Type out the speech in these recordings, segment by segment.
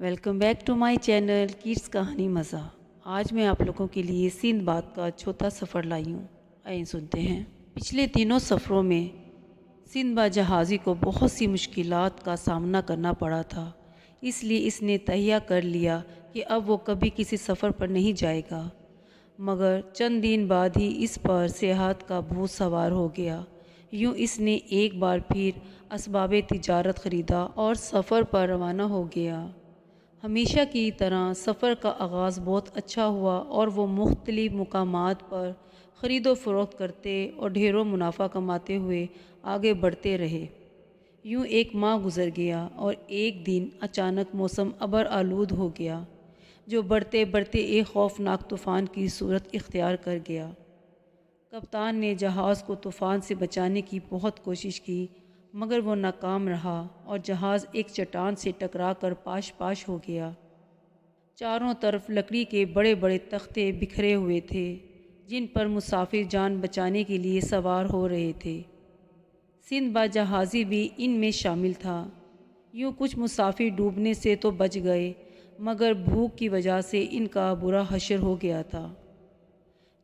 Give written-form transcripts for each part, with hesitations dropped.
Welcome back to my channel kids کہانی مزہ۔ آج میں آپ لوگوں کے لیے سندھ باد کا چھوٹا سفر لائی ہوں، آئیں سنتے ہیں۔ پچھلے تینوں سفروں میں سندھ باد جہازی کو بہت سی مشکلات کا سامنا کرنا پڑا تھا، اس لیے اس نے تہیہ کر لیا کہ اب وہ کبھی کسی سفر پر نہیں جائے گا۔ مگر چند دن بعد ہی اس پر سیاحت کا بھوت سوار ہو گیا۔ یوں اس نے ایک بار پھر اسباب تجارت خریدا اور سفر پر روانہ ہو گیا۔ ہمیشہ کی طرح سفر کا آغاز بہت اچھا ہوا اور وہ مختلف مقامات پر خرید و فروخت کرتے اور ڈھیروں منافع کماتے ہوئے آگے بڑھتے رہے۔ یوں ایک ماہ گزر گیا اور ایک دن اچانک موسم ابر آلود ہو گیا، جو بڑھتے بڑھتے ایک خوفناک طوفان کی صورت اختیار کر گیا۔ کپتان نے جہاز کو طوفان سے بچانے کی بہت کوشش کی، مگر وہ ناکام رہا اور جہاز ایک چٹان سے ٹکرا کر پاش پاش ہو گیا۔ چاروں طرف لکڑی کے بڑے بڑے تختے بکھرے ہوئے تھے، جن پر مسافر جان بچانے کے لیے سوار ہو رہے تھے۔ سندھ باد جہازی بھی ان میں شامل تھا۔ یوں کچھ مسافر ڈوبنے سے تو بچ گئے، مگر بھوک کی وجہ سے ان کا برا حشر ہو گیا تھا۔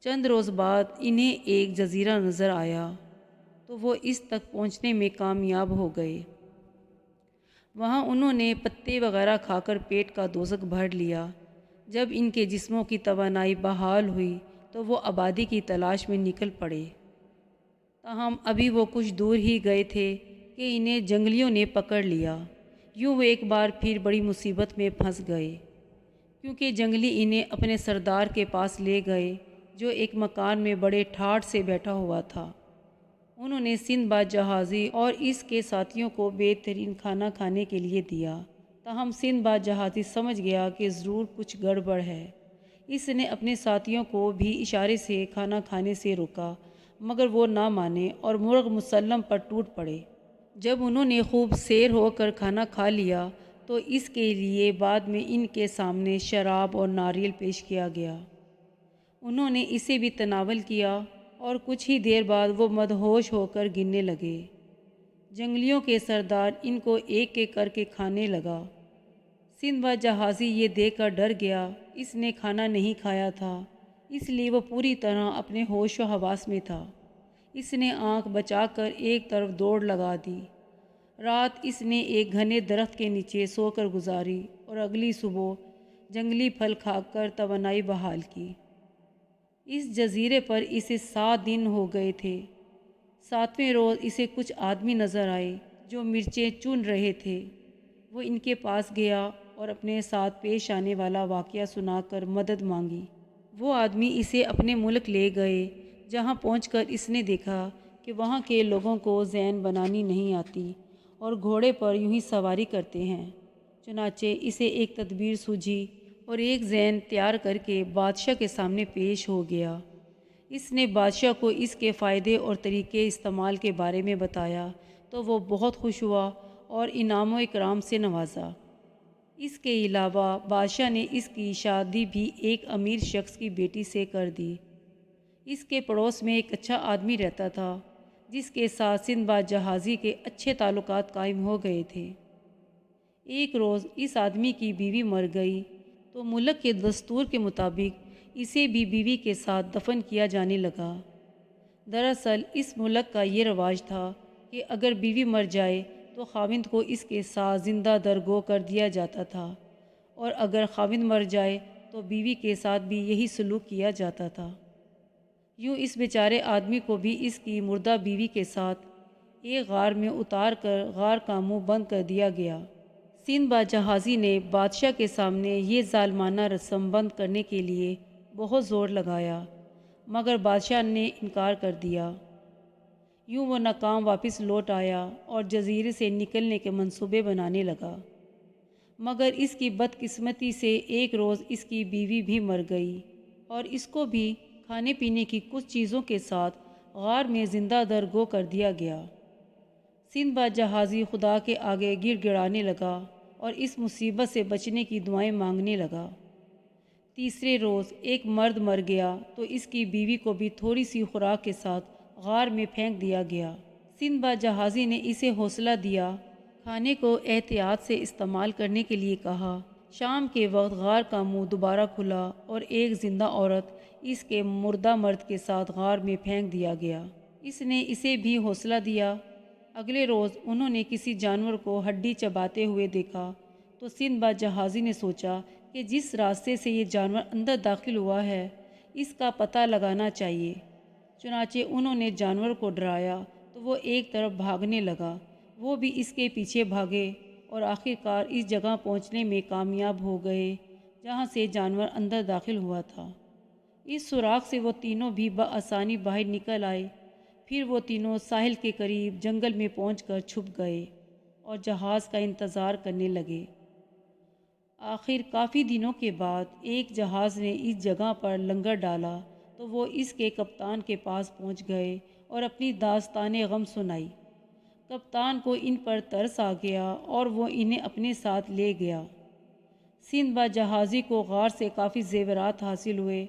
چند روز بعد انہیں ایک جزیرہ نظر آیا تو وہ اس تک پہنچنے میں کامیاب ہو گئے۔ وہاں انہوں نے پتے وغیرہ کھا کر پیٹ کا دوزخ بھر لیا۔ جب ان کے جسموں کی توانائی بحال ہوئی تو وہ آبادی کی تلاش میں نکل پڑے۔ تاہم ابھی وہ کچھ دور ہی گئے تھے کہ انہیں جنگلیوں نے پکڑ لیا۔ یوں وہ ایک بار پھر بڑی مصیبت میں پھنس گئے، کیونکہ جنگلی انہیں اپنے سردار کے پاس لے گئے، جو ایک مکان میں بڑے ٹھاٹھ سے بیٹھا ہوا تھا۔ انہوں نے سندھ باد جہازی اور اس کے ساتھیوں کو بہترین کھانا کھانے کے لیے دیا، تاہم سندھ باد جہازی سمجھ گیا کہ ضرور کچھ گڑبڑ ہے۔ اس نے اپنے ساتھیوں کو بھی اشارے سے کھانا کھانے سے روکا، مگر وہ نہ مانے اور مرغ مسلم پر ٹوٹ پڑے۔ جب انہوں نے خوب سیر ہو کر کھانا کھا لیا تو اس کے لیے بعد میں ان کے سامنے شراب اور ناریل پیش کیا گیا۔ انہوں نے اسے بھی تناول کیا اور کچھ ہی دیر بعد وہ مدہوش ہو کر گرنے لگے۔ جنگلیوں کے سردار ان کو ایک ایک کر کے کھانے لگا۔ سندھ باد جہازی یہ دیکھ کر ڈر گیا۔ اس نے کھانا نہیں کھایا تھا، اس لیے وہ پوری طرح اپنے ہوش و حواس میں تھا۔ اس نے آنکھ بچا کر ایک طرف دوڑ لگا دی۔ رات اس نے ایک گھنے درخت کے نیچے سو کر گزاری اور اگلی صبح جنگلی پھل کھا کر توانائی بحال کی۔ اس جزیرے پر اسے 7 دن ہو گئے تھے۔ 7ویں روز اسے کچھ آدمی نظر آئے جو مرچیں چن رہے تھے۔ وہ ان کے پاس گیا اور اپنے ساتھ پیش آنے والا واقعہ سنا کر مدد مانگی۔ وہ آدمی اسے اپنے ملک لے گئے، جہاں پہنچ کر اس نے دیکھا کہ وہاں کے لوگوں کو زین بنانی نہیں آتی اور گھوڑے پر یوں ہی سواری کرتے ہیں۔ چنانچہ اسے ایک تدبیر سوجھی اور ایک زین تیار کر کے بادشاہ کے سامنے پیش ہو گیا۔ اس نے بادشاہ کو اس کے فائدے اور طریقے استعمال کے بارے میں بتایا تو وہ بہت خوش ہوا اور انعام و اکرام سے نوازا۔ اس کے علاوہ بادشاہ نے اس کی شادی بھی ایک امیر شخص کی بیٹی سے کر دی۔ اس کے پڑوس میں ایک اچھا آدمی رہتا تھا، جس کے ساتھ سندھ باد جہازی کے اچھے تعلقات قائم ہو گئے تھے۔ ایک روز اس آدمی کی بیوی مر گئی تو ملک کے دستور کے مطابق اسے بھی بیوی کے ساتھ دفن کیا جانے لگا۔ دراصل اس ملک کا یہ رواج تھا کہ اگر بیوی مر جائے تو خاوند کو اس کے ساتھ زندہ درگو کر دیا جاتا تھا، اور اگر خاوند مر جائے تو بیوی کے ساتھ بھی یہی سلوک کیا جاتا تھا۔ یوں اس بیچارے آدمی کو بھی اس کی مردہ بیوی کے ساتھ ایک غار میں اتار کر غار کا منہ بند کر دیا گیا۔ سندھ باد جہازی نے بادشاہ کے سامنے یہ ظالمانہ رسم بند کرنے کے لیے بہت زور لگایا، مگر بادشاہ نے انکار کر دیا۔ یوں وہ ناکام واپس لوٹ آیا اور جزیرے سے نکلنے کے منصوبے بنانے لگا، مگر اس کی بدقسمتی سے ایک روز اس کی بیوی بھی مر گئی اور اس کو بھی کھانے پینے کی کچھ چیزوں کے ساتھ غار میں زندہ درگو کر دیا گیا۔ سندھ باد جہازی خدا کے آگے گڑ گڑانے لگا اور اس مصیبت سے بچنے کی دعائیں مانگنے لگا۔ تیسرے روز ایک مرد مر گیا تو اس کی بیوی کو بھی تھوڑی سی خوراک کے ساتھ غار میں پھینک دیا گیا۔ سندھ باد جہازی نے اسے حوصلہ دیا، کھانے کو احتیاط سے استعمال کرنے کے لیے کہا، شام کے وقت غار کا منہ دوبارہ کھلا اور ایک زندہ عورت اس کے مردہ مرد کے ساتھ غار میں پھینک دیا گیا۔ اس نے اسے بھی حوصلہ دیا۔ اگلے روز انہوں نے کسی جانور کو ہڈی چباتے ہوئے دیکھا تو سندباد جہازی نے سوچا کہ جس راستے سے یہ جانور اندر داخل ہوا ہے اس کا پتہ لگانا چاہیے۔ چنانچہ انہوں نے جانور کو ڈرایا تو وہ ایک طرف بھاگنے لگا۔ وہ بھی اس کے پیچھے بھاگے اور آخرکار اس جگہ پہنچنے میں کامیاب ہو گئے جہاں سے جانور اندر داخل ہوا تھا۔ اس سوراخ سے وہ تینوں بھی بآسانی باہر نکل آئے۔ پھر وہ تینوں ساحل کے قریب جنگل میں پہنچ کر چھپ گئے اور جہاز کا انتظار کرنے لگے۔ آخر کافی دنوں کے بعد ایک جہاز نے اس جگہ پر لنگر ڈالا تو وہ اس کے کپتان کے پاس پہنچ گئے اور اپنی داستان غم سنائی۔ کپتان کو ان پر ترس آ گیا اور وہ انہیں اپنے ساتھ لے گیا۔ سندباد جہازی کو غار سے کافی زیورات حاصل ہوئے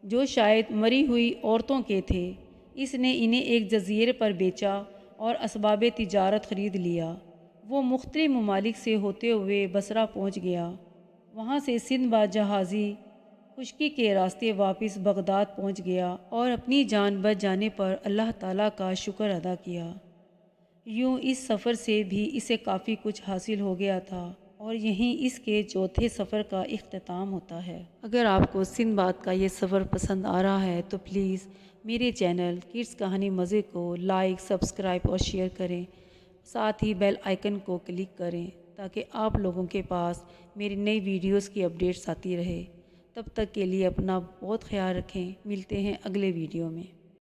جو شاید مری ہوئی عورتوں کے تھے۔ اس نے انہیں ایک جزیرے پر بیچا اور اسباب تجارت خرید لیا۔ وہ مختلف ممالک سے ہوتے ہوئے بصرہ پہنچ گیا۔ وہاں سے سندباد جہازی خشکی کے راستے واپس بغداد پہنچ گیا اور اپنی جان بچ جانے پر اللہ تعالیٰ کا شکر ادا کیا۔ یوں اس سفر سے بھی اسے کافی کچھ حاصل ہو گیا تھا اور یہیں اس کے چوتھے سفر کا اختتام ہوتا ہے۔ اگر آپ کو سندباد کا یہ سفر پسند آ رہا ہے تو پلیز میرے چینل کڈس کہانی مزے کو لائک، سبسکرائب اور شیئر کریں۔ ساتھ ہی بیل آئیکن کو کلک کریں تاکہ آپ لوگوں کے پاس میری نئی ویڈیوز کی اپڈیٹس آتی رہے۔ تب تک کے لیے اپنا بہت خیال رکھیں۔ ملتے ہیں اگلے ویڈیو میں۔